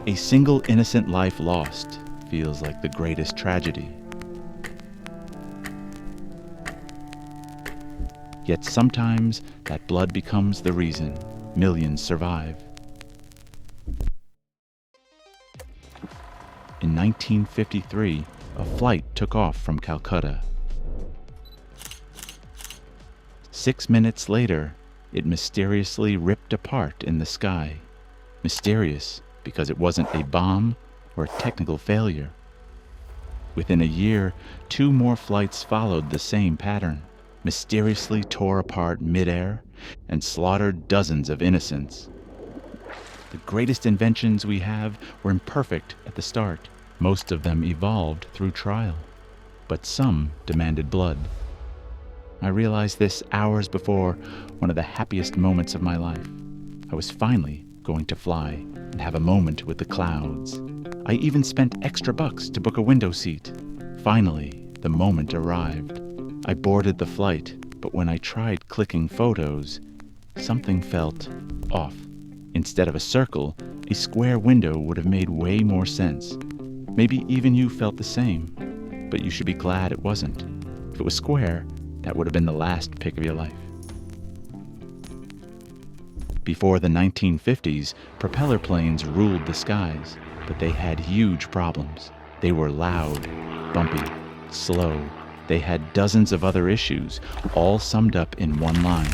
A single innocent life lost feels like the greatest tragedy. Yet sometimes that blood becomes the reason millions survive. In 1953, a flight took off from Calcutta. 6 minutes later, it mysteriously ripped apart in the sky. Mysterious because it wasn't a bomb or a technical failure. Within a year, 2 more flights followed the same pattern, mysteriously tore apart midair and slaughtered dozens of innocents. The greatest inventions we have were imperfect at the start. Most of them evolved through trial, but some demanded blood. I realized this hours before one of the happiest moments of my life. I was finally going to fly and have a moment with the clouds. I even spent extra bucks to book a window seat. Finally, the moment arrived. I boarded the flight, but when I tried clicking photos, something felt off. Instead of a circle, a square window would have made way more sense. Maybe even you felt the same, but you should be glad it wasn't. If it was square, that would have been the last pick of your life. Before the 1950s, propeller planes ruled the skies, but they had huge problems. They were loud, bumpy, slow. They had dozens of other issues, all summed up in one line.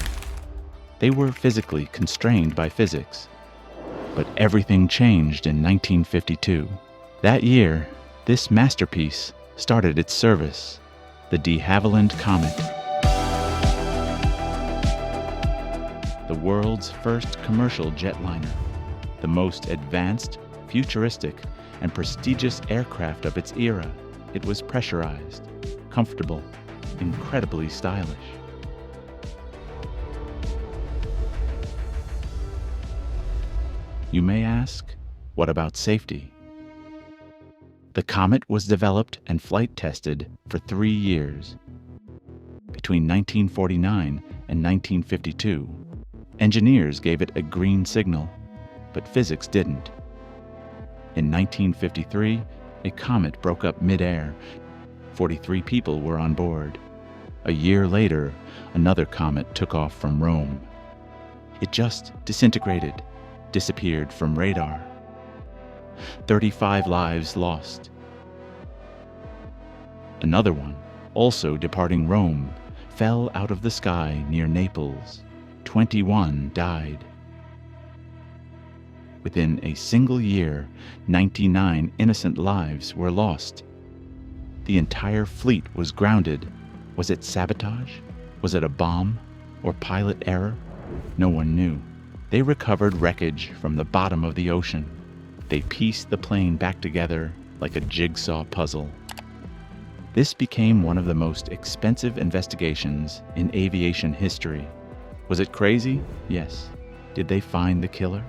They were physically constrained by physics. But everything changed in 1952. That year, this masterpiece started its service, the de Havilland Comet. The world's first commercial jetliner, the most advanced, futuristic, and prestigious aircraft of its era. It was pressurized, comfortable, incredibly stylish. You may ask, what about safety? The Comet was developed and flight tested for 3 years. Between 1949 and 1952, engineers gave it a green signal, but physics didn't. In 1953, a comet broke up mid-air. 43 people were on board. A year later, another comet took off from Rome. It just disintegrated, disappeared from radar. 35 lives lost. Another one, also departing Rome, fell out of the sky near Naples. 21 died. Within a single year, 99 innocent lives were lost. The entire fleet was grounded. Was it sabotage? Was it a bomb? Or pilot error? No one knew. They recovered wreckage from the bottom of the ocean. They pieced the plane back together like a jigsaw puzzle. This became one of the most expensive investigations in aviation history. Was it crazy? Yes. Did they find the killer?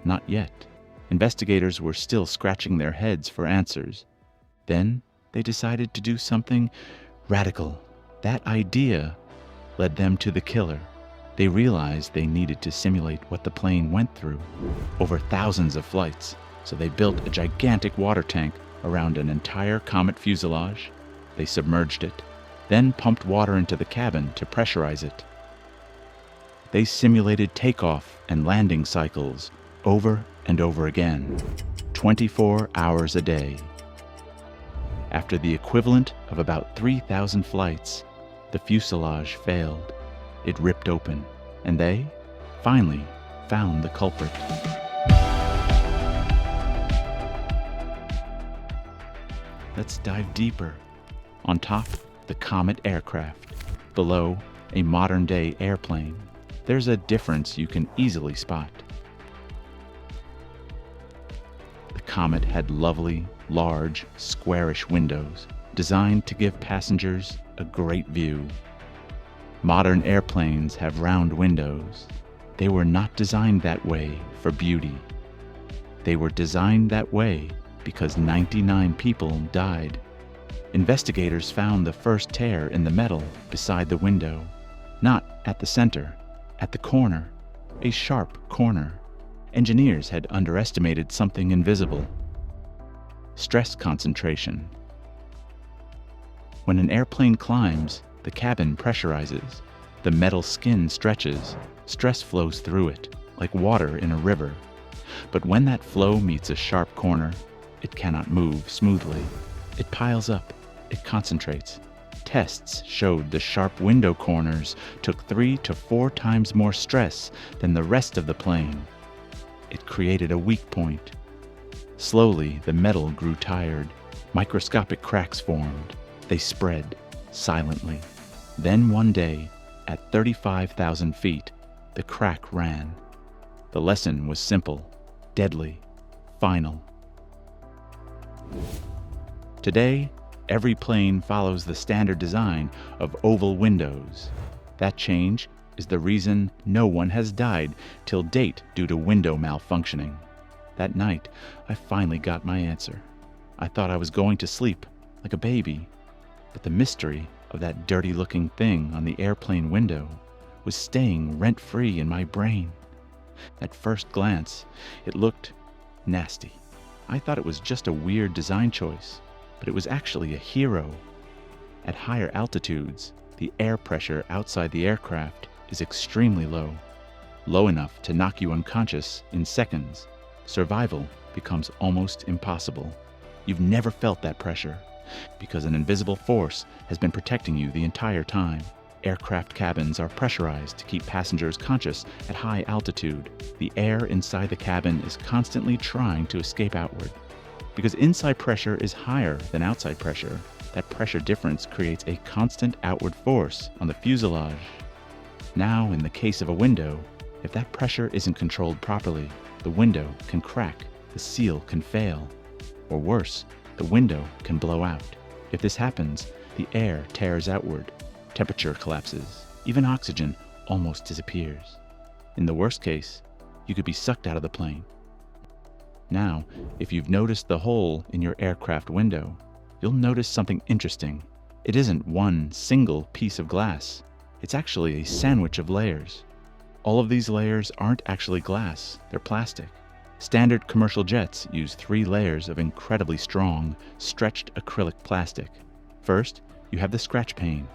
Not yet. Investigators were still scratching their heads for answers. Then they decided to do something radical. That idea led them to the killer. They realized they needed to simulate what the plane went through over thousands of flights. So they built a gigantic water tank around an entire Comet fuselage. They submerged it, then pumped water into the cabin to pressurize it. They simulated takeoff and landing cycles over and over again, 24 hours a day. After the equivalent of about 3,000 flights, the fuselage failed. It ripped open, and they finally found the culprit. Let's dive deeper. On top, the Comet aircraft. Below, a modern-day airplane. There's a difference you can easily spot. The Comet had lovely, large, squarish windows, designed to give passengers a great view. Modern airplanes have round windows. They were not designed that way for beauty. They were designed that way because 99 people died. Investigators found the first tear in the metal beside the window, not at the center, at the corner, a sharp corner. Engineers had underestimated something invisible: stress concentration. When an airplane climbs, the cabin pressurizes. The metal skin stretches. Stress flows through it, like water in a river. But when that flow meets a sharp corner, it cannot move smoothly. It piles up. It concentrates. Tests showed the sharp window corners took 3 to 4 times more stress than the rest of the plane. It created a weak point. Slowly, the metal grew tired. Microscopic cracks formed. They spread, silently. Then one day, at 35,000 feet, the crack ran. The lesson was simple, deadly, final. Today, every plane follows the standard design of oval windows. That change is the reason no one has died till date due to window malfunctioning. That night, I finally got my answer. I thought I was going to sleep like a baby, but the mystery of that dirty-looking thing on the airplane window was staying rent-free in my brain. At first glance, it looked nasty. I thought it was just a weird design choice, but it was actually a hero. At higher altitudes, the air pressure outside the aircraft is extremely low, low enough to knock you unconscious in seconds. Survival becomes almost impossible. You've never felt that pressure, because an invisible force has been protecting you the entire time. Aircraft cabins are pressurized to keep passengers conscious at high altitude. The air inside the cabin is constantly trying to escape outward. Because inside pressure is higher than outside pressure, that pressure difference creates a constant outward force on the fuselage. Now, in the case of a window, if that pressure isn't controlled properly, the window can crack, the seal can fail, or worse, the window can blow out. If this happens, the air tears outward, temperature collapses, even oxygen almost disappears. In the worst case, you could be sucked out of the plane. Now, if you've noticed the hole in your aircraft window, you'll notice something interesting. It isn't one single piece of glass. It's actually a sandwich of layers. All of these layers aren't actually glass, they're plastic. Standard commercial jets use 3 layers of incredibly strong, stretched acrylic plastic. First, you have the scratch pane.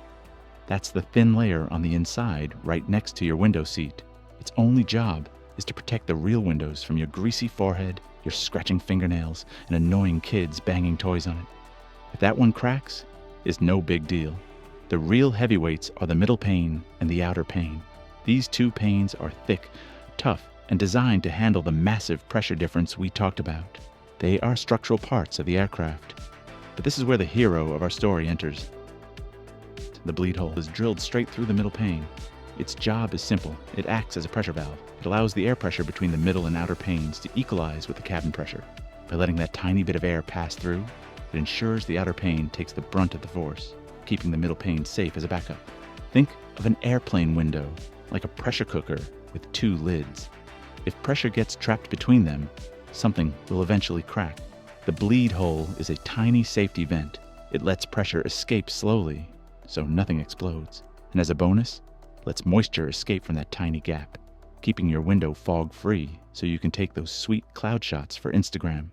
That's the thin layer on the inside right next to your window seat. Its only job is to protect the real windows from your greasy forehead, your scratching fingernails, and annoying kids banging toys on it. If that one cracks, it's no big deal. The real heavyweights are the middle pane and the outer pane. These 2 panes are thick, tough, and designed to handle the massive pressure difference we talked about. They are structural parts of the aircraft. But this is where the hero of our story enters. The bleed hole is drilled straight through the middle pane. Its job is simple. It acts as a pressure valve. It allows the air pressure between the middle and outer panes to equalize with the cabin pressure. By letting that tiny bit of air pass through, it ensures the outer pane takes the brunt of the force, keeping the middle pane safe as a backup. Think of an airplane window, like a pressure cooker with 2 lids. If pressure gets trapped between them, something will eventually crack. The bleed hole is a tiny safety vent. It lets pressure escape slowly, so nothing explodes. And as a bonus, lets moisture escape from that tiny gap, keeping your window fog-free so you can take those sweet cloud shots for Instagram.